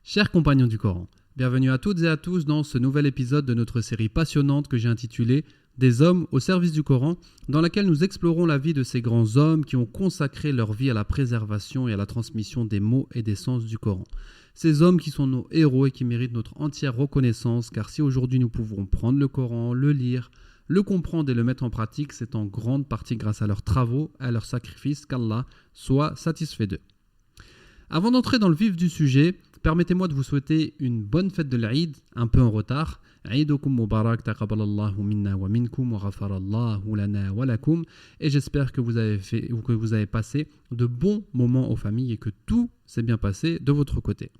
Chers compagnons du Coran, bienvenue à toutes et à tous dans ce nouvel épisode de notre série passionnante que j'ai intitulée « Des hommes au service du Coran » dans laquelle nous explorons la vie de ces grands hommes qui ont consacré leur vie à la préservation et à la transmission des mots et des sens du Coran. Ces hommes qui sont nos héros et qui méritent notre entière reconnaissance car si aujourd'hui nous pouvons prendre le Coran, le lire, le comprendre et le mettre en pratique, c'est en grande partie grâce à leurs travaux, à leurs sacrifices qu'Allah soit satisfait d'eux. Avant d'entrer dans le vif du sujet, permettez-moi de vous souhaiter une bonne fête de l'Aïd, un peu en retard. Aïdukum Mubarak, taqabbalallahu minna wa minkum, wa ghafarallahu lana wa lakum. Et j'espère que vous avez passé de bons moments aux familles et que tout s'est bien passé de votre côté.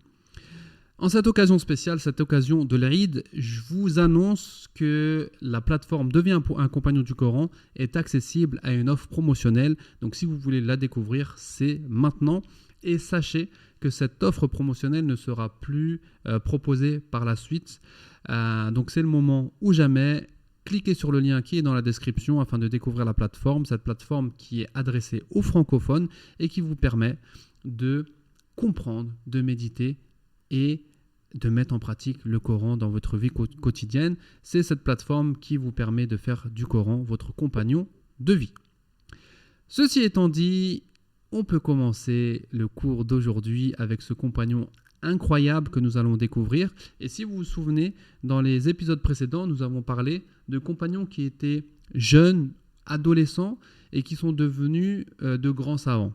En cette occasion spéciale, cette occasion de l'Aïd, je vous annonce que la plateforme Deviens un compagnon du Coran est accessible à une offre promotionnelle. Donc si vous voulez la découvrir, c'est maintenant. Et sachez que cette offre promotionnelle ne sera plus proposée par la suite. Donc c'est le moment ou jamais. Cliquez sur le lien qui est dans la description afin de découvrir la plateforme. Cette plateforme qui est adressée aux francophones et qui vous permet de comprendre, de méditer et de mettre en pratique le Coran dans votre vie quotidienne. C'est cette plateforme qui vous permet de faire du Coran votre compagnon de vie. Ceci étant dit, on peut commencer le cours d'aujourd'hui avec ce compagnon incroyable que nous allons découvrir. Et si vous vous souvenez, dans les épisodes précédents, nous avons parlé de compagnons qui étaient jeunes, adolescents et qui sont devenus de grands savants.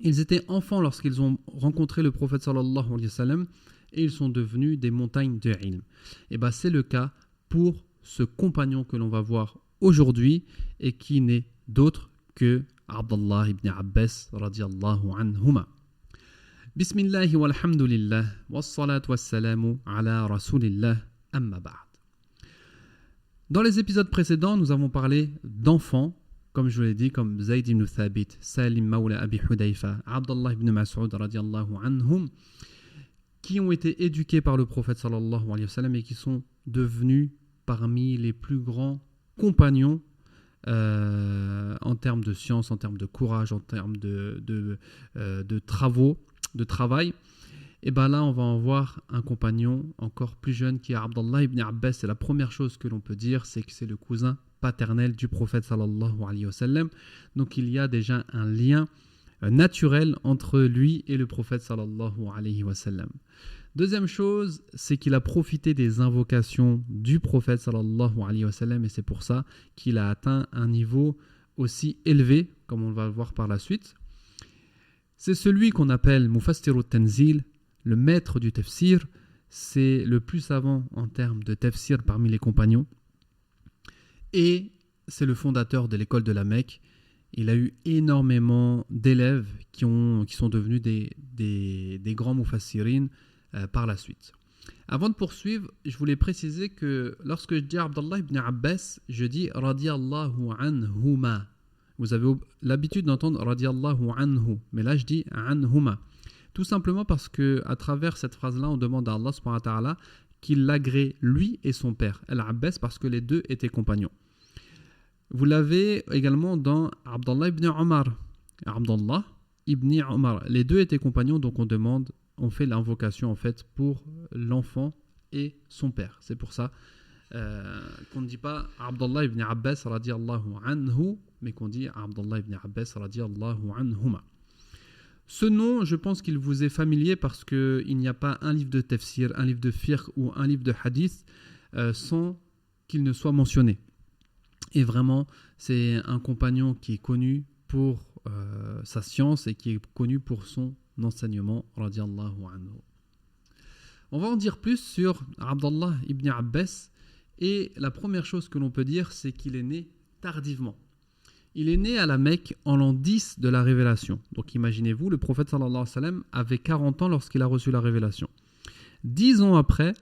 Ils étaient enfants lorsqu'ils ont rencontré le prophète sallallahu alayhi wa sallam et ils sont devenus des montagnes de ilm. Et bien c'est le cas pour ce compagnon que l'on va voir aujourd'hui et qui n'est d'autre que Abdallah ibn Abbas radiyallahu anhuma. Bismillah walhamdulillah wassalatu wassalamu ala rasulillah amma ba'd. Dans les épisodes précédents, nous avons parlé d'enfants, comme je vous l'ai dit, comme Zayd ibn Thabit, Salim Mawla Abi Hudayfa, Abdallah ibn Mas'ud radiyallahu anhum, qui ont été éduqués par le prophète sallallahu alayhi wa sallam et qui sont devenus parmi les plus grands compagnons en termes de science, en termes de courage, en termes de travaux, de travail. Et bien là, on va en voir un compagnon encore plus jeune qui est Abdallah ibn Abbas. Et la première chose que l'on peut dire, c'est que c'est le cousin paternel du prophète sallallahu alayhi wa sallam. Donc il y a déjà un lien naturel entre lui et le prophète sallallahu alayhi wa sallam. Deuxième chose, c'est qu'il a profité des invocations du prophète sallallahu alayhi wa sallam et c'est pour ça qu'il a atteint un niveau aussi élevé, comme on va le voir par la suite. C'est celui qu'on appelle Mufassir al-Tanzil, le maître du tafsir. C'est le plus savant en termes de tafsir parmi les compagnons. Et c'est le fondateur de l'école de la Mecque. Il a eu énormément d'élèves qui sont devenus des grands mufassirin par la suite. Avant de poursuivre, je voulais préciser que lorsque je dis Abdallah ibn Abbas, je dis radiyallahu anhuma. Vous avez l'habitude d'entendre radiyallahu anhu, mais là je dis anhuma. Tout simplement parce que à travers cette phrase-là, on demande à Allah subhanahu wa ta'ala qu'il l'agrée lui et son père, Al-Abbas, parce que les deux étaient compagnons. Vous l'avez également dans Abdallah ibn Omar. Abdallah ibn Omar. Les deux étaient compagnons, donc on fait l'invocation en fait pour l'enfant et son père. C'est pour ça qu'on ne dit pas Abdallah ibn Abbas radiyallahu anhu, mais qu'on dit Abdallah ibn Abbas radiyallahu anhuma. Ce nom, je pense qu'il vous est familier parce qu'il n'y a pas un livre de tafsir, un livre de fiqh ou un livre de hadith sans qu'il ne soit mentionné. Et vraiment, c'est un compagnon qui est connu pour sa science et qui est connu pour son enseignement, radiyallahu anhu. On va en dire plus sur Abdallah ibn Abbas. Et la première chose que l'on peut dire, c'est qu'il est né tardivement. Il est né à la Mecque en l'an 10 de la révélation. Donc imaginez-vous, le prophète sallallahu alayhi wa sallam avait 40 ans lorsqu'il a reçu la révélation. 10 ans après,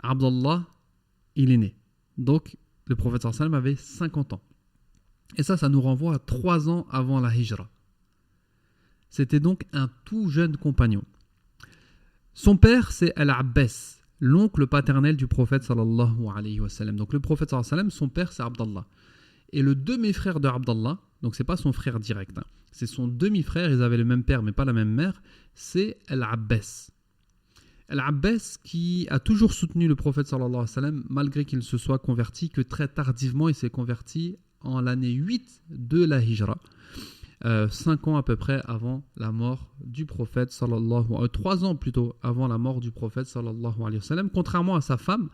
Abdallah, il est né. Donc le prophète sallallahu alayhi wa sallam avait 50 ans. Et ça nous renvoie à 3 ans avant la hijra. C'était donc un tout jeune compagnon. Son père, c'est Al-Abbas, l'oncle paternel du prophète sallallahu alayhi wa sallam. Donc le prophète sallallahu alayhi wa sallam, son père, c'est Abdallah. Et le demi-frère de Abdallah, donc c'est pas son frère direct, c'est son demi-frère, ils avaient le même père mais pas la même mère, c'est Al-Abbas. Al-Abbas qui a toujours soutenu le prophète sallallahu alayhi wa sallam, malgré qu'il se soit converti que très tardivement, il s'est converti en l'année 8 de la Hijra, 5 ans à peu près avant la mort du prophète sallallahu 3 ans plutôt avant la mort du prophète sallallahu alayhi wa sallam, contrairement à sa femme,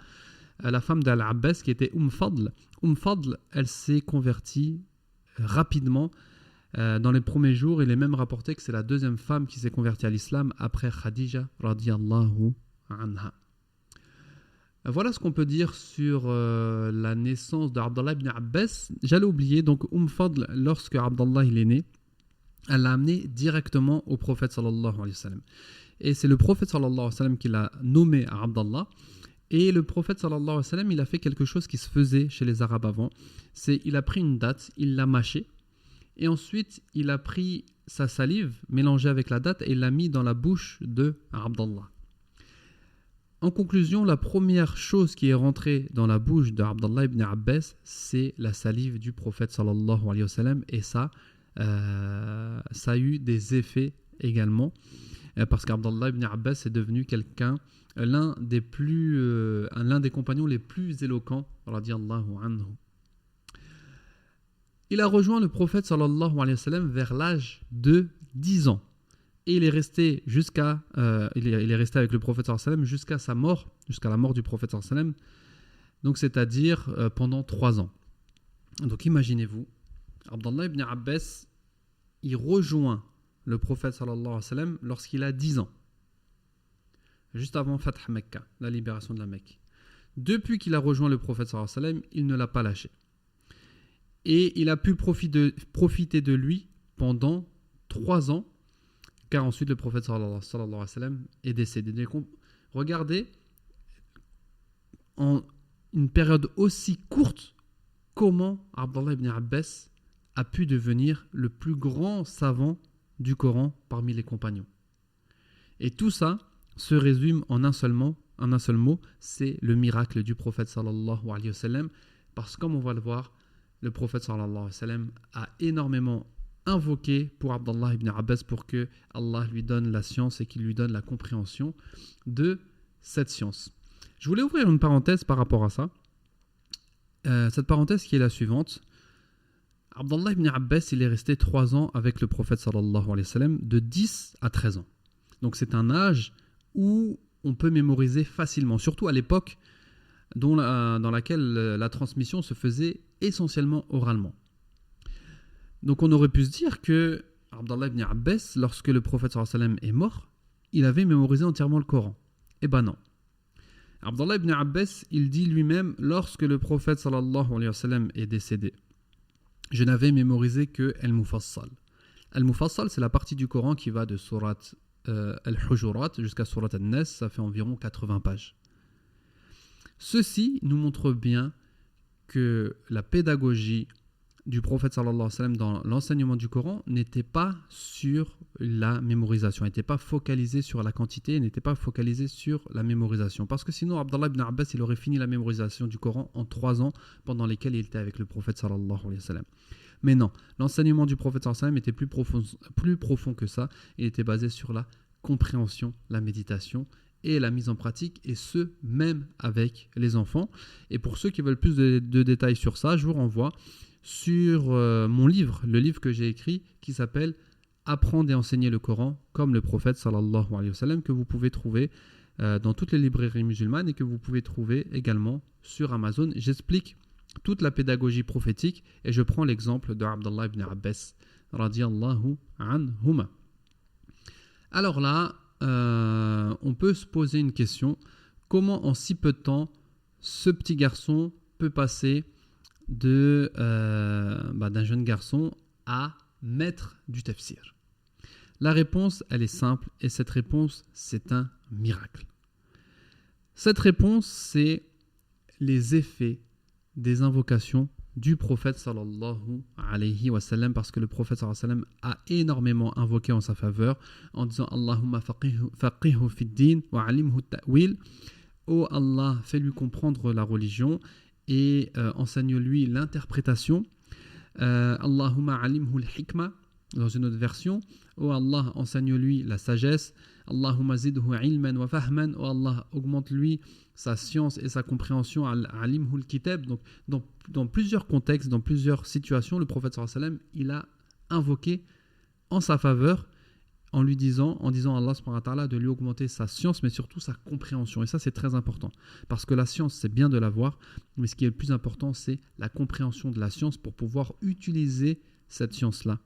la femme d'Al-Abbas qui était Fadl. Fadl, elle s'est convertie rapidement dans les premiers jours. Il est même rapporté que c'est la deuxième femme qui s'est convertie à l'islam après Khadija radiyallahu anha. Voilà ce qu'on peut dire sur la naissance d'Abdallah ibn Abbas. J'allais oublier, donc Fadl, lorsque Abdallah il est né, elle l'a amené directement au prophète sallallahu alayhi wa sallam. Et c'est le prophète sallallahu alayhi wa sallam qui l'a nommé à Abdallah. Et le prophète sallallahu alayhi wa sallam, il a fait quelque chose qui se faisait chez les Arabes avant. C'est il a pris une date, il l'a mâchée, et ensuite il a pris sa salive mélangée avec la date et il l'a mis dans la bouche de Abdallah. En conclusion, la première chose qui est rentrée dans la bouche d'Abdallah ibn Abbas, c'est la salive du prophète sallallahu alayhi wa sallam, et ça a eu des effets également, parce qu'Abdallah ibn Abbas est devenu l'un des compagnons les plus éloquents, radiyallahu anhu. Il a rejoint le prophète sallallahu alayhi wa sallam vers l'âge de 10 ans. Et il est resté il est resté avec le prophète sallallahu alayhi wa sallam jusqu'à sa mort, jusqu'à la mort du prophète sallallahu alayhi wa sallam, donc c'est-à-dire pendant 3 ans. Donc imaginez-vous, Abdallah ibn Abbas, il rejoint le prophète sallallahu alayhi wa sallam lorsqu'il a 10 ans. Juste avant Fath Mecca, la libération de la Mecque. Depuis qu'il a rejoint le prophète sallallahu alayhi wa sallam, il ne l'a pas lâché. Et il a pu profiter de lui pendant 3 ans, car ensuite le prophète sallallahu alayhi wa sallam est décédé. Donc, regardez, en une période aussi courte, comment Abdallah ibn Abbas a pu devenir le plus grand savant du Coran parmi les compagnons. Et tout ça se résume en un seul mot, c'est le miracle du prophète sallallahu alayhi wa sallam, parce que comme on va le voir, le prophète sallallahu alayhi wa sallam a énormément invoqué pour Abdallah ibn Abbas pour que Allah lui donne la science et qu'il lui donne la compréhension de cette science. Je voulais ouvrir une parenthèse par rapport à ça. Cette parenthèse qui est la suivante. Abdallah ibn Abbas, il est resté 3 ans avec le prophète sallallahu alayhi wa sallam, de 10 à 13 ans. Donc c'est un âge où on peut mémoriser facilement, surtout à l'époque dans laquelle la transmission se faisait essentiellement oralement. Donc on aurait pu se dire que Abdallah ibn Abbas, lorsque le prophète sallallahu alayhi wa sallam est mort, il avait mémorisé entièrement le Coran. Eh ben non. Abdallah ibn Abbas, il dit lui-même, lorsque le prophète sallallahu alayhi wa sallam est décédé, je n'avais mémorisé que Al-Mufassal. Al-Mufassal, c'est la partie du Coran qui va de surat Al-Hujurat jusqu'à surat An-Nas, ça fait environ 80 pages. Ceci nous montre bien que la pédagogie du prophète sallallahu alayhi wa sallam dans l'enseignement du Coran n'était pas sur la mémorisation, n'était pas focalisée sur la quantité, n'était pas focalisée sur la mémorisation. Parce que sinon, Abdallah ibn Abbas, il aurait fini la mémorisation du Coran en 3 ans pendant lesquels il était avec le prophète sallallahu alayhi wa sallam. Mais non, l'enseignement du prophète sallallahu alayhi wa sallam était plus profond que ça. Il était basé sur la compréhension, la méditation et la mise en pratique, et ce, même avec les enfants. Et pour ceux qui veulent plus de détails sur ça, je vous renvoie sur mon livre, le livre que j'ai écrit qui s'appelle « Apprendre et enseigner le Coran comme le prophète sallallahu alayhi wa sallam » que vous pouvez trouver dans toutes les librairies musulmanes et que vous pouvez trouver également sur Amazon. J'explique toute la pédagogie prophétique et je prends l'exemple de Abdallah ibn Abbas radiyallahu anhuma. Alors là, on peut se poser une question. Comment en si peu de temps ce petit garçon peut passer d'un jeune garçon à maître du tafsir? La réponse, elle est simple, et cette réponse, c'est un miracle. Cette réponse, c'est les effets des invocations du prophète sallallahu alayhi wa sallam, parce que le prophète sallallahu alayhi wa sallam a énormément invoqué en sa faveur en disant Allahumma faqihhu fid din wa alimhu ta'wil. Oh Allah, fais-lui comprendre la religion et enseigne-lui l'interprétation. Allahumma alimhu al-hikma, dans une autre version. Oh Allah, enseigne-lui la sagesse. Allahumma zidhu ilman wa fahman, oh Allah, augmente-lui sa science et sa compréhension, alimhul kitab. Donc, dans plusieurs contextes, dans plusieurs situations, le prophète sallallahu alayhi wa sallam, il a invoqué en sa faveur, en disant à Allah subhanahu wa ta'ala de lui augmenter sa science, mais surtout sa compréhension. Et ça, c'est très important. Parce que la science, c'est bien de l'avoir, mais ce qui est le plus important, c'est la compréhension de la science pour pouvoir utiliser cette science-là.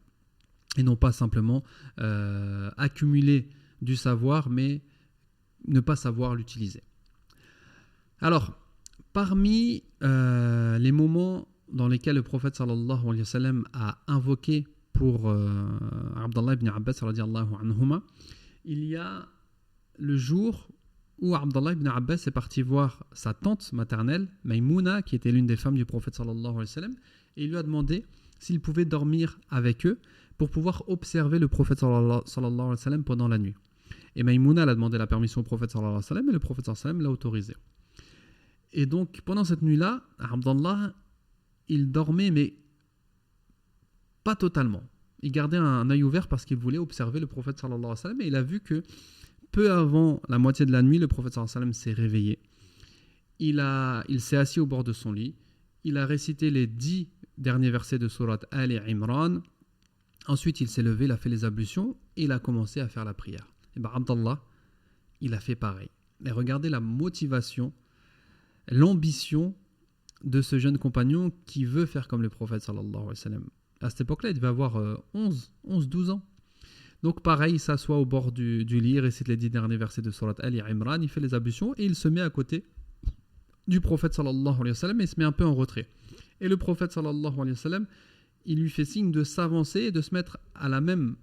Et non pas simplement accumuler du savoir, mais ne pas savoir l'utiliser. Alors, parmi les moments dans lesquels le prophète sallallahu alayhi wa sallam a invoqué pour Abdallah ibn Abbas radiyallahu anhuma, il y a le jour où Abdallah ibn Abbas est parti voir sa tante maternelle, Maïmouna, qui était l'une des femmes du prophète sallallahu alayhi wa sallam, et il lui a demandé s'il pouvait dormir avec eux pour pouvoir observer le prophète sallallahu alayhi wa sallam pendant la nuit. Et Maïmouna a demandé la permission au prophète sallallahu alayhi wa sallam, et le prophète sallallahu alayhi wa sallam l'a autorisé. Et donc, pendant cette nuit-là, Abdallah, il dormait, mais pas totalement. Il gardait un œil ouvert parce qu'il voulait observer le prophète sallallahu alayhi wa sallam, et il a vu que peu avant la moitié de la nuit, le prophète sallallahu alayhi wa sallam s'est réveillé. Il s'est assis au bord de son lit. Il a récité les 10 derniers versets de sourate Ali Imran. Ensuite, il s'est levé, il a fait les ablutions et il a commencé à faire la prière. Et bien, Abdallah, il a fait pareil. Et regardez la motivation, l'ambition de ce jeune compagnon qui veut faire comme le prophète sallallahu alayhi wa sallam. À cette époque-là, il devait avoir 11-12 ans. Donc pareil, il s'assoit au bord du lit, il récite les 10 derniers versets de sourate Ali Imran, il fait les ablutions et il se met à côté du prophète sallallahu alayhi wa sallam et il se met un peu en retrait. Et le prophète sallallahu alayhi wa sallam, il lui fait signe de s'avancer et de se mettre à la même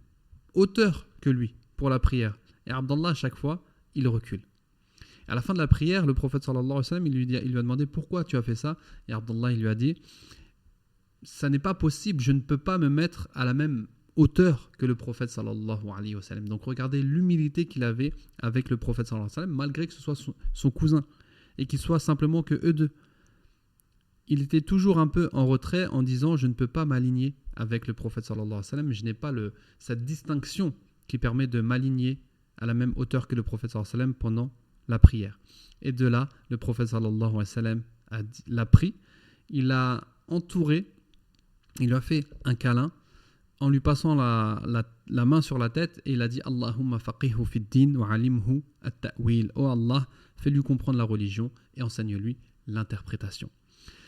hauteur que lui pour la prière. Et Abdallah, à chaque fois, il recule. À la fin de la prière, le prophète sallallahu alayhi wa sallam, il lui a demandé pourquoi tu as fait ça. Et Abdallah, il lui a dit, ça n'est pas possible, je ne peux pas me mettre à la même hauteur que le prophète sallallahu alayhi wa sallam. Donc regardez l'humilité qu'il avait avec le prophète sallallahu alayhi wa sallam, malgré que ce soit son cousin et qu'il soit simplement que eux deux. Il était toujours un peu en retrait en disant je ne peux pas m'aligner avec le prophète sallallahu alayhi wa sallam, je n'ai pas cette distinction qui permet de m'aligner à la même hauteur que le prophète sallallahu alayhi wa sallam pendant la prière. Et de là, le prophète sallallahu alayhi wa sallam l'a pris, il l'a entouré, il lui a fait un câlin en lui passant la main sur la tête et il a dit Allahumma faqihhu fid din wa alimhu at-ta'wil. Oh Allah, fais-lui comprendre la religion et enseigne-lui l'interprétation.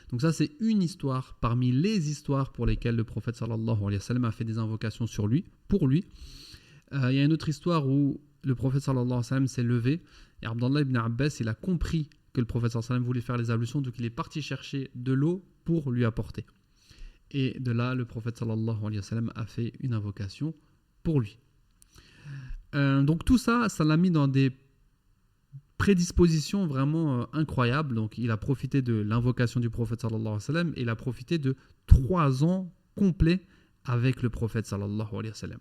Donc ça, c'est une histoire parmi les histoires pour lesquelles le prophète sallallahu alayhi wa sallam a fait des invocations sur lui, pour lui. Il y a une autre histoire où le prophète sallallahu alayhi wa sallam s'est levé et Abdallah ibn Abbas, il a compris que le prophète sallallahu alayhi wa sallam voulait faire les ablutions, donc il est parti chercher de l'eau pour lui apporter. Et de là, le prophète sallallahu alayhi wa sallam a fait une invocation pour lui. Donc tout ça, ça l'a mis dans des prédispositions vraiment incroyables. Donc il a profité de l'invocation du prophète sallallahu alayhi wa sallam et il a profité de 3 ans complets avec le prophète sallallahu alayhi wa sallam.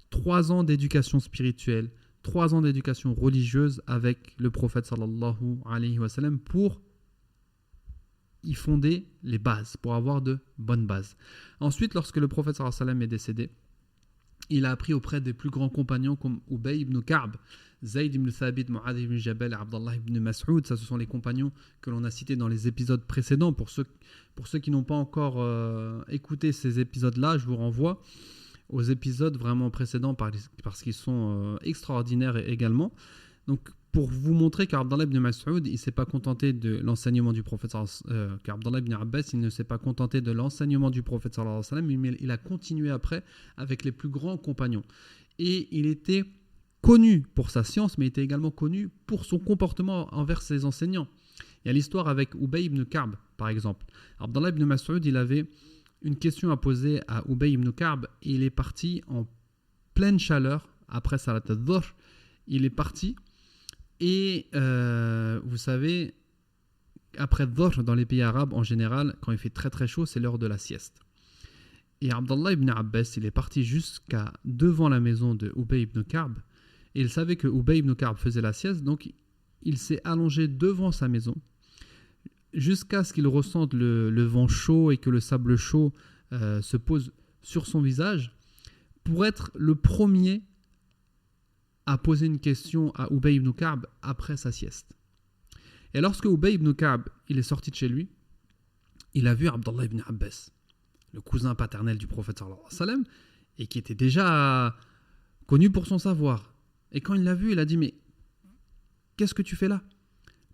3 ans d'éducation spirituelle, 3 ans d'éducation religieuse avec le prophète sallallahu alayhi wa sallam pour y fonder les bases, pour avoir de bonnes bases. Ensuite, lorsque le prophète sallallahu alayhi wa sallam est décédé, il a appris auprès des plus grands compagnons comme Ubay ibn Ka'b, Zayd ibn Thabit, Mu'adh ibn Jabal, Abdallah ibn Mas'ud. Ça, ce sont les compagnons que l'on a cités dans les épisodes précédents. Pour ceux qui n'ont pas encore écouté ces épisodes-là, je vous renvoie aux épisodes vraiment précédents parce qu'ils sont extraordinaires également. Donc, pour vous montrer qu'Abdallah ibn Mas'ud, il ne s'est pas contenté de l'enseignement du prophète, qu'Abdallah ibn Abbas, il ne s'est pas contenté de l'enseignement du prophète sallallahu alayhi wa sallam, mais il a continué après avec les plus grands compagnons. Et il était connu pour sa science, mais il était également connu pour son comportement envers ses enseignants. Il y a l'histoire avec Ubay ibn Ka'b, par exemple. Abdallah ibn Mas'ud, il avait une question à poser à Ubay ibn Ka'b, et il est parti en pleine chaleur, après Salat al-Dhuhr, il est parti. Et vous savez, après Dhuhr, dans les pays arabes en général, quand il fait très très chaud, c'est l'heure de la sieste. Et Abdallah ibn Abbas, il est parti jusqu'à devant la maison de Ubay ibn Ka'b. Et il savait que Ubay ibn Ka'b faisait la sieste, donc il s'est allongé devant sa maison jusqu'à ce qu'il ressente le vent chaud et que le sable chaud se pose sur son visage pour être le premier a posé une question à Ubay ibn Ka'b après sa sieste. Et lorsque Ubay ibn Ka'b il est sorti de chez lui, il a vu Abdallah ibn Abbas, le cousin paternel du prophète sallallahu alayhi wa sallam, et qui était déjà connu pour son savoir. Et quand il l'a vu, il a dit « Mais qu'est-ce que tu fais là ?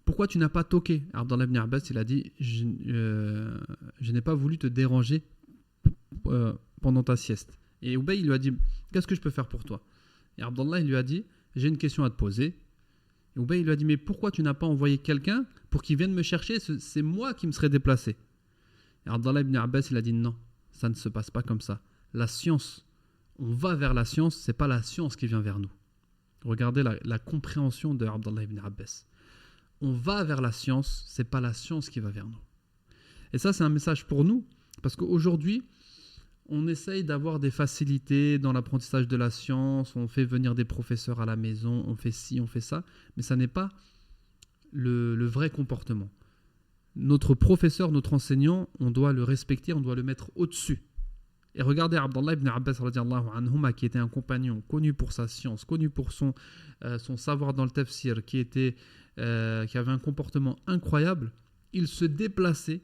Pourquoi tu n'as pas toqué ?» Abdallah ibn Abbas, il a dit « Je n'ai pas voulu te déranger pendant ta sieste. » Et Ubay, il lui a dit « Qu'est-ce que je peux faire pour toi ?» Et Abdallah, il lui a dit « J'ai une question à te poser. » Et Ubay, il lui a dit « Mais pourquoi tu n'as pas envoyé quelqu'un pour qu'il vienne me chercher ? C'est moi qui me serais déplacé. » Et Abdallah ibn Abbas, il a dit « Non, ça ne se passe pas comme ça. La science, on va vers la science, c'est pas la science qui vient vers nous. » Regardez la compréhension de Abdallah ibn Abbas. On va vers la science, c'est pas la science qui va vers nous. Et ça, c'est un message pour nous, parce qu'aujourd'hui, on essaye d'avoir des facilités dans l'apprentissage de la science, on fait venir des professeurs à la maison, on fait ci, on fait ça, mais ça n'est pas le vrai comportement. Notre professeur, notre enseignant, on doit le respecter, on doit le mettre au-dessus. Et regardez Abdallah ibn Abbas radiyallahu anhuma, qui était un compagnon connu pour sa science, connu pour son savoir dans le tafsir, qui avait un comportement incroyable. Il se déplaçait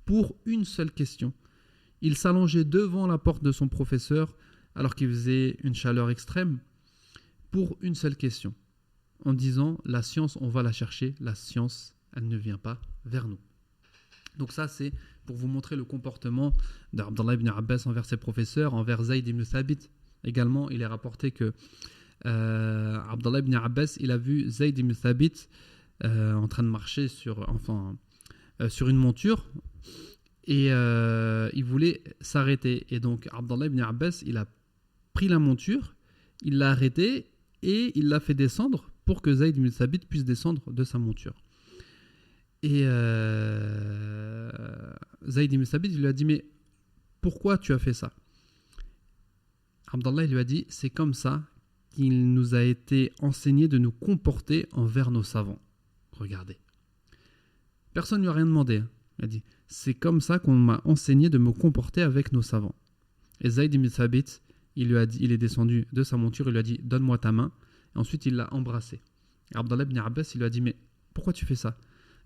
pour une seule question. Il s'allongeait devant la porte de son professeur alors qu'il faisait une chaleur extrême pour une seule question, en disant la science, on va la chercher, la science, elle ne vient pas vers nous. Donc ça, c'est pour vous montrer le comportement d'Abdallah ibn Abbas envers ses professeurs, envers Zayd ibn Thabit. Également, il est rapporté que Abdallah ibn Abbas, il a vu Zayd ibn Thabit en train de marcher sur une monture et il voulait s'arrêter. Et donc, Abdallah ibn Abbas, il a pris la monture, il l'a arrêté et il l'a fait descendre pour que Zayd ibn Thabit puisse descendre de sa monture. Et Zayd ibn Thabit, il lui a dit « Mais pourquoi tu as fait ça ?» Abdallah, il lui a dit « C'est comme ça qu'il nous a été enseigné de nous comporter envers nos savants. » Regardez. Personne ne lui a rien demandé. Il a dit « C'est comme ça qu'on m'a enseigné de me comporter avec nos savants. » Et Zayd ibn Thabit, il est descendu de sa monture, il lui a dit « Donne-moi ta main. » Et ensuite, il l'a embrassé. Et Abdallah ibn Abbas, il lui a dit « Mais pourquoi tu fais ça ?»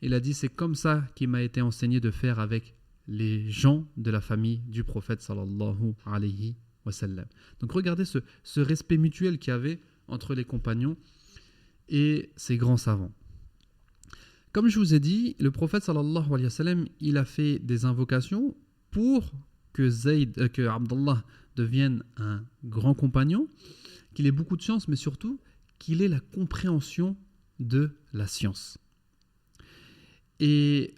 Il a dit, c'est comme ça qu'il m'a été enseigné de faire avec les gens de la famille du prophète sallallahu alayhi wa sallam. Donc regardez ce respect mutuel qu'il y avait entre les compagnons et ces grands savants. Comme je vous ai dit, le prophète sallallahu alayhi wa sallam, il a fait des invocations pour que Abdallah devienne un grand compagnon, qu'il ait beaucoup de science, mais surtout qu'il ait la compréhension de la science. Et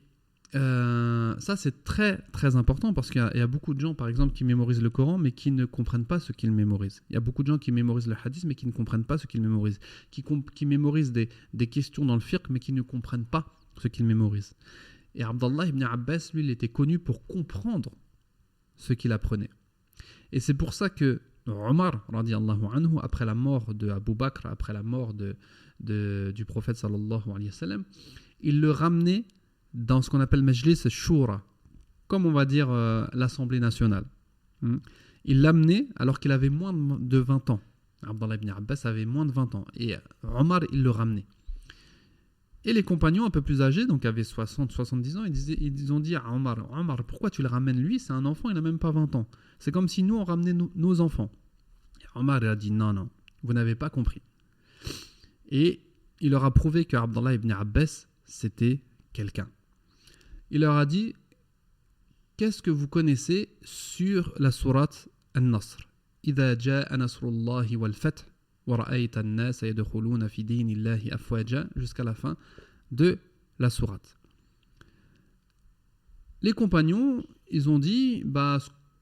ça, c'est très, très important parce qu'il y a beaucoup de gens, par exemple, qui mémorisent le Coran, mais qui ne comprennent pas ce qu'ils mémorisent. Il y a beaucoup de gens qui mémorisent le hadith, mais qui ne comprennent pas ce qu'ils mémorisent. Qui mémorisent des questions dans le fiqh, mais qui ne comprennent pas ce qu'ils mémorisent. Et Abdallah ibn Abbas, lui, il était connu pour comprendre ce qu'il apprenait. Et c'est pour ça que Omar, radiyallahu anhu, après la mort de Abu Bakr, après la mort du prophète sallallahu alayhi wa sallam, il le ramenait dans ce qu'on appelle Majlis al-Shura, comme on va dire l'Assemblée nationale. Il l'amenait alors qu'il avait moins de 20 ans. Abdallah ibn Abbas avait moins de 20 ans. Et Omar, il le ramenait. Et les compagnons un peu plus âgés, donc avaient 60-70 ans, ils ont dit à Omar, pourquoi tu le ramènes lui ? C'est un enfant, il n'a même pas 20 ans. C'est comme si nous, on ramenait nos enfants. Et Omar a dit, non, vous n'avez pas compris. Et il leur a prouvé que Abdallah ibn Abbas, c'était quelqu'un. Il leur a dit, qu'est-ce que vous connaissez sur la sourate An-Nasr ? إِذَا جَاءَ نَصْرُ اللَّهِ وَالْفَتْحُ وَرَأَيْتَ النَّاسَ يَدْخُلُونَ فِي دِينِ اللَّهِ أَفْوَاجًا jusqu'à la fin de la sourate. Les compagnons, ils ont dit,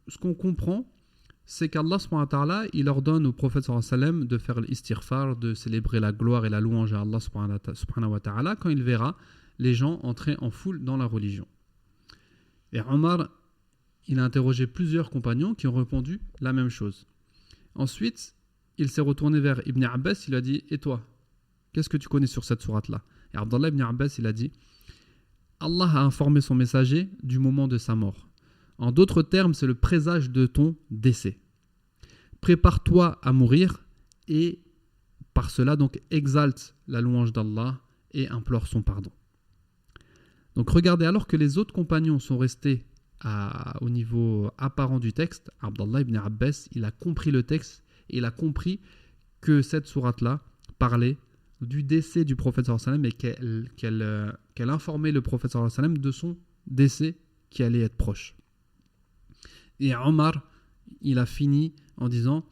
ce qu'on comprend, c'est qu'Allah subhanahu wa ta'ala, il ordonne au prophète sallallahu alayhi wa sallam de faire l'istighfar, de célébrer la gloire et la louange à Allah subhanahu wa ta'ala quand il verra les gens entrer en foule dans la religion. Et Omar, il a interrogé plusieurs compagnons qui ont répondu la même chose. Ensuite, il s'est retourné vers Ibn Abbas, il a dit, et toi, qu'est-ce que tu connais sur cette sourate-là ? Et Abdallah ibn Abbas, il a dit, Allah a informé son messager du moment de sa mort. En d'autres termes, c'est le présage de ton décès. Prépare-toi à mourir et par cela donc exalte la louange d'Allah et implore son pardon. Donc regardez, alors que les autres compagnons sont restés au niveau apparent du texte, Abdallah ibn Abbas, il a compris le texte et il a compris que cette sourate-là parlait du décès du prophète sallallahu alayhi wa sallam et qu'elle informait le prophète sallallahu alayhi wa sallam de son décès qui allait être proche. Et Omar, il a fini en disant: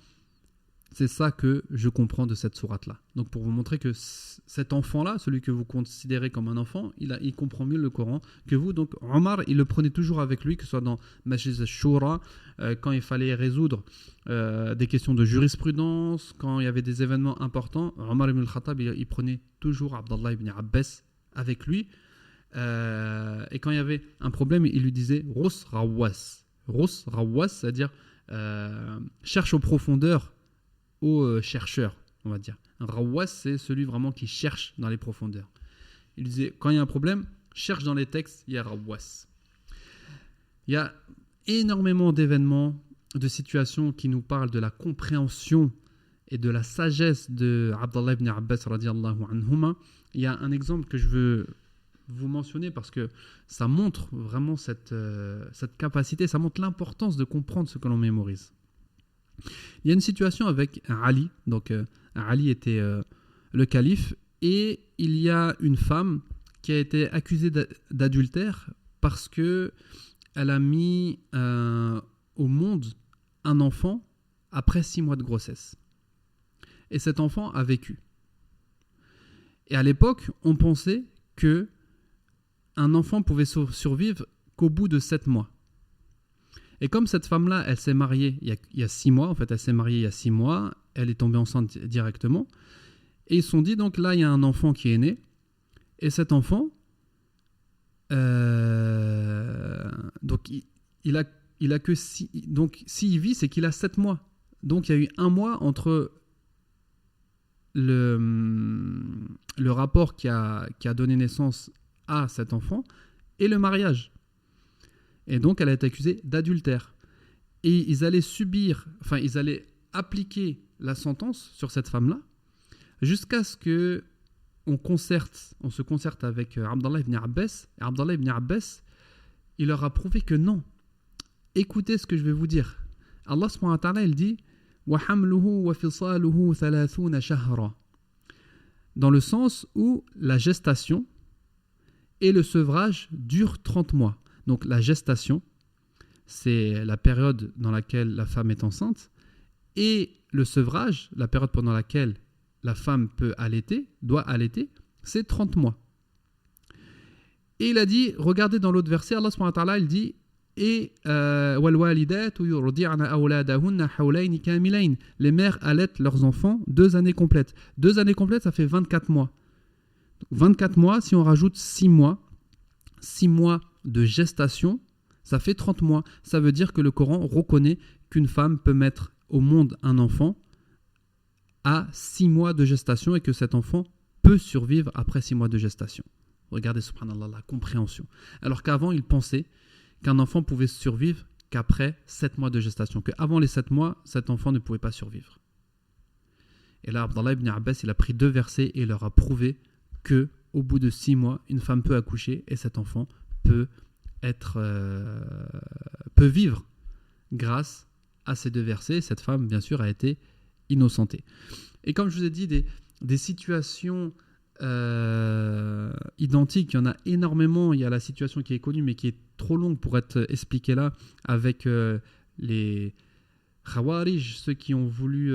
c'est ça que je comprends de cette sourate-là. Donc pour vous montrer que cet enfant-là, celui que vous considérez comme un enfant, il comprend mieux le Coran que vous. Donc Omar, il le prenait toujours avec lui, que ce soit dans Majlis al-Shura, quand il fallait résoudre des questions de jurisprudence, quand il y avait des événements importants. Omar ibn al-Khattab, il prenait toujours Abdallah ibn Abbas avec lui. Et quand il y avait un problème, il lui disait « Rus Rawas ». Rus Rawas, c'est-à-dire cherche aux profondeurs aux chercheurs, on va dire. Un Rawas, c'est celui vraiment qui cherche dans les profondeurs. Il disait, quand il y a un problème, cherche dans les textes, il y a Rawas. Il y a énormément d'événements, de situations qui nous parlent de la compréhension et de la sagesse de Abdallah ibn Abbas radiyallahu anhuma. Il y a un exemple que je veux vous mentionner parce que ça montre vraiment cette capacité, ça montre l'importance de comprendre ce que l'on mémorise. Il y a une situation avec Ali. Donc Ali était le calife et il y a une femme qui a été accusée d'adultère parce que elle a mis au monde un enfant après 6 mois de grossesse. Et cet enfant a vécu. Et à l'époque, on pensait que un enfant pouvait survivre qu'au bout de 7 mois. Et comme cette femme-là, elle s'est mariée il y a 6 mois, en fait, elle s'est mariée il y a 6 mois, elle est tombée enceinte directement, et ils se sont dit, donc là, il y a un enfant qui est né, et cet enfant, donc il a que 6, donc s'il vit, c'est qu'il a 7 mois. Donc il y a eu 1 mois entre le rapport qui a donné naissance à cet enfant et le mariage. Et donc, elle a été accusée d'adultère. Et ils allaient appliquer la sentence sur cette femme-là jusqu'à ce que on se concerte avec Abdallah ibn Abbas. Et Abdallah ibn Abbas, il leur a prouvé que non. Écoutez ce que je vais vous dire. Allah subhanahu wa ta'ala, il dit وَحَمْلُهُ وَفِصَالُهُ 30 شَهْرًا, dans le sens où la gestation et le sevrage durent 30 mois. Donc la gestation, c'est la période dans laquelle la femme est enceinte, et le sevrage, la période pendant laquelle la femme doit allaiter, c'est 30 mois. Et il a dit, regardez dans l'autre verset, Allah subhanahu wa ta'ala, il dit et les mères allaitent leurs enfants 2 années complètes. 2 années complètes, ça fait 24 mois. 24 mois, si on rajoute 6 mois, 6 mois de gestation, ça fait 30 mois. Ça veut dire que le Coran reconnaît qu'une femme peut mettre au monde un enfant à 6 mois de gestation et que cet enfant peut survivre après 6 mois de gestation. Regardez, subhanallah, la compréhension. Alors qu'avant, ils pensaient qu'un enfant pouvait survivre qu'après 7 mois de gestation, qu'avant les 7 mois, cet enfant ne pouvait pas survivre. Et là, Abdallah ibn Abbas, il a pris 2 versets et il leur a prouvé que au bout de 6 mois, une femme peut accoucher et cet enfant peut vivre grâce à ces 2 versets. Cette femme, bien sûr, a été innocentée. Et comme je vous ai dit, des situations identiques, il y en a énormément. Il y a la situation qui est connue, mais qui est trop longue pour être expliquée là, avec les Khawarij, ceux qui ont voulu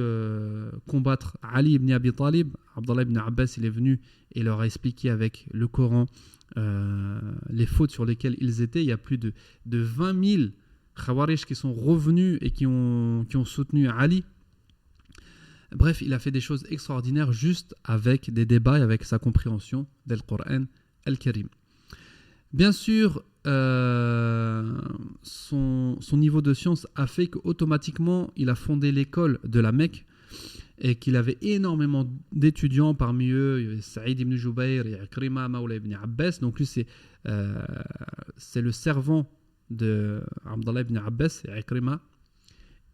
combattre Ali ibn Abi Talib. Abdallah ibn Abbas, il est venu et leur a expliqué avec le Coran les fautes sur lesquelles ils étaient. Il y a plus de 20 000 Khawarij qui sont revenus et qui ont soutenu Ali. Bref, il a fait des choses extraordinaires juste avec des débats et avec sa compréhension du Coran al-Karim. Bien sûr, son niveau de science a fait qu'automatiquement, il a fondé l'école de la Mecque et qu'il avait énormément d'étudiants. Parmi eux, il y avait Saïd ibn Jubayr et Ikrima Mawla ibn Abbas. Donc lui, c'est le servant de Abdallah ibn Abbas et Ikrima,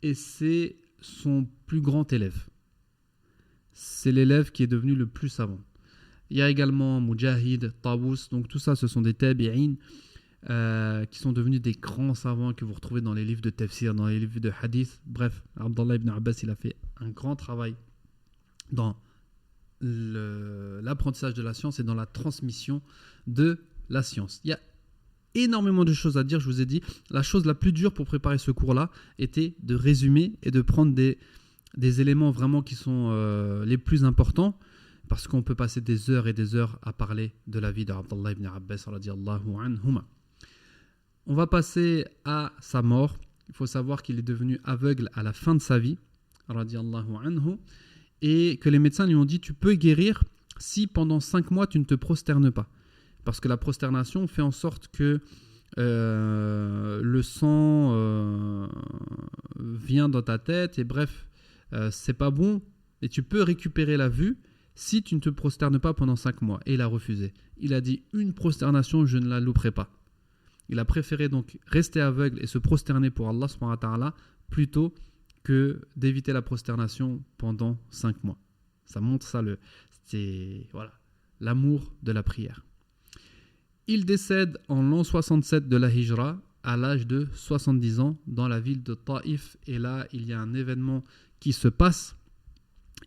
et c'est son plus grand élève. c'est l'élève qui est devenu le plus savant. Il y a également Mujahid, Tawus, donc tout ça ce sont des tabi'in qui sont devenus des grands savants que vous retrouvez dans les livres de tafsir, dans les livres de hadith. Bref, Abdallah ibn Abbas, il a fait un grand travail dans l'apprentissage de la science et dans la transmission de la science. Il y a énormément de choses à dire, je vous ai dit. La chose la plus dure pour préparer ce cours-là était de résumer et de prendre des éléments vraiment qui sont les plus importants, parce qu'on peut passer des heures et des heures à parler de la vie d'Abdallah ibn Abbas radiyallahu anhuma. On va passer à sa mort. Il faut savoir qu'il est devenu aveugle à la fin de sa vie radiyallahu anhu, et que les médecins lui ont dit tu peux guérir si pendant 5 mois tu ne te prosternes pas, parce que la prosternation fait en sorte que le sang vient dans ta tête, et bref, c'est pas bon, et tu peux récupérer la vue si tu ne te prosternes pas pendant 5 mois. Et il a refusé. Il a dit une prosternation, je ne la louperai pas. Il a préféré donc rester aveugle et se prosterner pour Allah subhanahu wa ta'ala plutôt que d'éviter la prosternation pendant 5 mois. Ça montre ça, voilà, l'amour de la prière. Il décède en l'an 67 de la Hijra, à l'âge de 70 ans, dans la ville de Taïf. Et là, il y a un événement qui se passe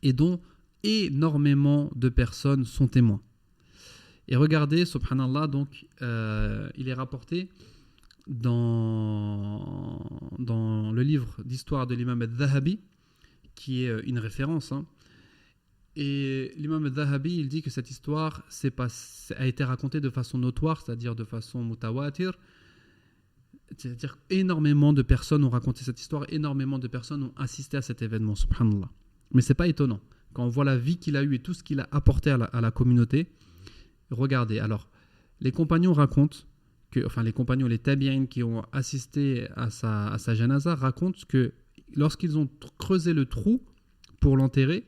et dont énormément de personnes sont témoins. Et regardez, subhanallah, donc, il est rapporté dans le livre d'histoire de l'imam al-Dhahabi, qui est une référence. Et l'imam al-Dhahabi, il dit que cette histoire a été racontée de façon notoire, c'est-à-dire de façon mutawatir. C'est-à-dire énormément de personnes ont raconté cette histoire, énormément de personnes ont assisté à cet événement, subhanallah. Mais ce n'est pas étonnant. Quand on voit la vie qu'il a eue et tout ce qu'il a apporté à la communauté, regardez. Alors, les compagnons racontent les tabi'in qui ont assisté à sa janaza racontent que lorsqu'ils ont creusé le trou pour l'enterrer,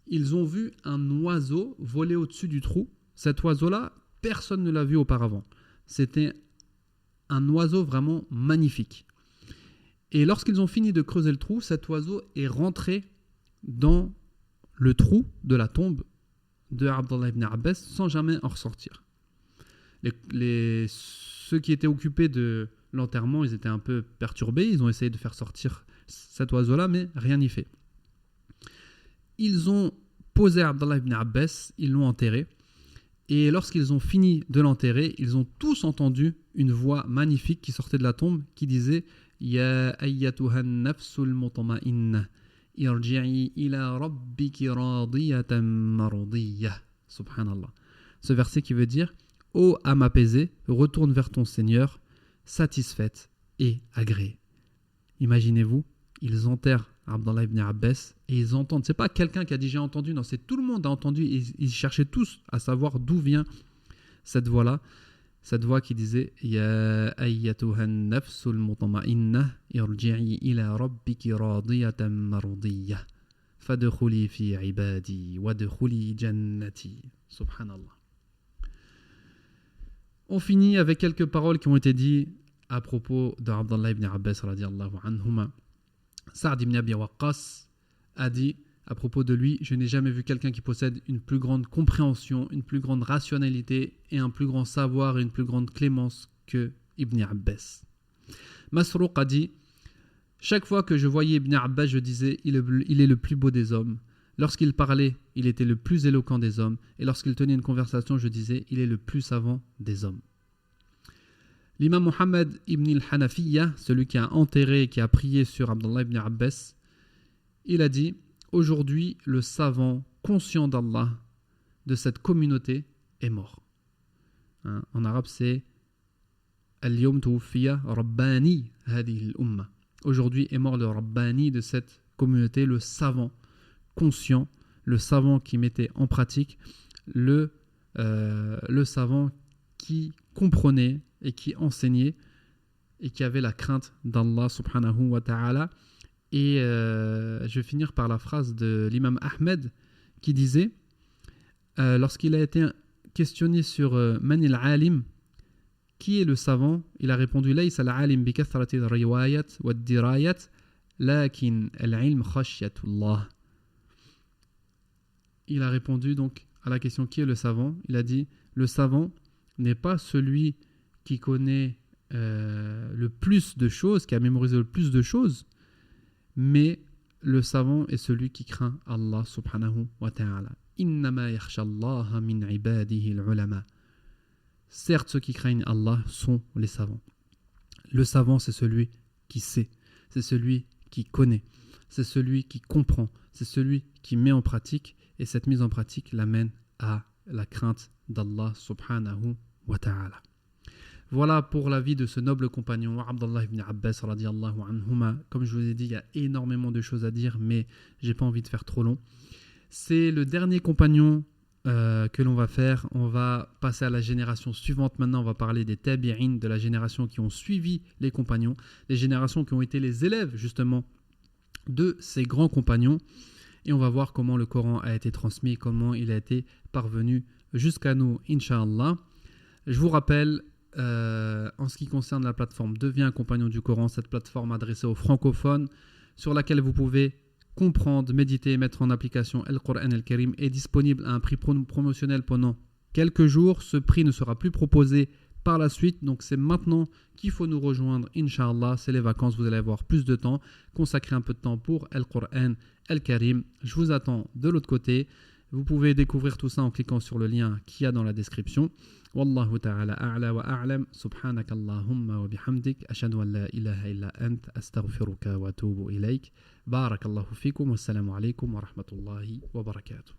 ils ont vu un oiseau voler au-dessus du trou. Cet oiseau-là, personne ne l'a vu auparavant. C'était un oiseau vraiment magnifique. Et lorsqu'ils ont fini de creuser le trou, cet oiseau est rentré dans le trou de la tombe de Abdallah ibn Abbas sans jamais en ressortir. Ceux qui étaient occupés de l'enterrement, ils étaient un peu perturbés. Ils ont essayé de faire sortir cet oiseau-là, mais rien n'y fait. Ils ont posé Abdallah ibn Abbas, ils l'ont enterré. Et lorsqu'ils ont fini de l'enterrer, ils ont tous entendu une voix magnifique qui sortait de la tombe, qui disait « Ya ayyatuhan nafsul mutma'inna, irji'i ila rabbiki radiyatan mardiyah » Subhanallah. Ce verset qui veut dire « Ô âme apaisée, retourne vers ton Seigneur, satisfaite et agréée. » Imaginez-vous, ils enterrent Abdallah ibn Abbas et ils entendent. C'est pas quelqu'un qui a dit j'ai entendu, non, c'est tout le monde a entendu. Ils cherchaient tous à savoir d'où vient cette voix-là, cette voix qui disait Ya ayyatuhan nafsul mutma'inna irji'i ila rabbiki radiyatan mardiyah fadkhuli fi ibadi wadkhuli jannati. Subhanallah. On finit avec quelques paroles qui ont été dites à propos d'Abdallah ibn Abbas radiyallahu anhuma. Sa'd ibn Abi Waqqas a dit à propos de lui « Je n'ai jamais vu quelqu'un qui possède une plus grande compréhension, une plus grande rationalité et un plus grand savoir et une plus grande clémence que Ibn Abbas. » Masrouq a dit « Chaque fois que je voyais Ibn Abbas, je disais « Il est le plus beau des hommes. Lorsqu'il parlait, il était le plus éloquent des hommes. Et lorsqu'il tenait une conversation, je disais « Il est le plus savant des hommes. » L'imam Muhammad ibn al-Hanafiya, celui qui a enterré et qui a prié sur Abdallah ibn Abbas, il a dit « Aujourd'hui, le savant conscient d'Allah de cette communauté est mort. » En arabe, c'est « Al-yawm tuwfiya Rabbani hadihi al-umma » Aujourd'hui est mort le Rabbani de cette communauté, le savant conscient, le savant qui mettait en pratique, le savant qui comprenait et qui enseignait et qui avait la crainte d'Allah subhanahu wa ta'ala. Et je vais finir par la phrase de l'imam Ahmed qui disait, lorsqu'il a été questionné sur Man al-alim, qui est le savant, il a répondu Laysa al-alim bi kathrati al-riwayat wa al-dirayat lakin al-ilm khashyatullah. il a répondu donc à la question qui est le savant. Il a dit le savant n'est pas celui qui connaît le plus de choses, qui a mémorisé le plus de choses, mais le savant est celui qui craint Allah subhanahu wa ta'ala. Innama yakhshallaha min ibadihi al-ulama. Certes, ceux qui craignent Allah sont les savants. Le savant, c'est celui qui sait, c'est celui qui connaît, c'est celui qui comprend, c'est celui qui met en pratique, et cette mise en pratique l'amène à la crainte d'Allah subhanahu wa ta'ala. Voilà pour la vie de ce noble compagnon, Abdullah ibn Abbas radiyallahu anhuma. Comme je vous ai dit, il y a énormément de choses à dire, mais j'ai pas envie de faire trop long. C'est le dernier compagnon que l'on va faire. On va passer à la génération suivante. Maintenant, on va parler des tabi'in, de la génération qui ont suivi les compagnons, les générations qui ont été les élèves justement de ces grands compagnons. Et on va voir comment le Coran a été transmis, comment il a été parvenu jusqu'à nous, Inch'Allah. Je vous rappelle, en ce qui concerne la plateforme Deviens un compagnon du Coran, cette plateforme adressée aux francophones, sur laquelle vous pouvez comprendre, méditer et mettre en application Al-Qur'an Al-Karim, est disponible à un prix promotionnel pendant quelques jours. Ce prix ne sera plus proposé par la suite, donc c'est maintenant qu'il faut nous rejoindre, Inch'Allah. C'est les vacances, vous allez avoir plus de temps, consacrer un peu de temps pour Al-Qur'an Al-Karim. Je vous attends de l'autre côté. Vous pouvez découvrir tout ça en cliquant sur le lien qu'il y a dans la description. Wallahu ta'ala a'la wa a'lam. Subhanakallahumma wa bihamdik. Ashhadu an la ilaha illa ant. Astaghfiruka wa atubu ilayk. Barakallahu fikum. Wassalamu alaykum wa rahmatullahi wa barakatuh.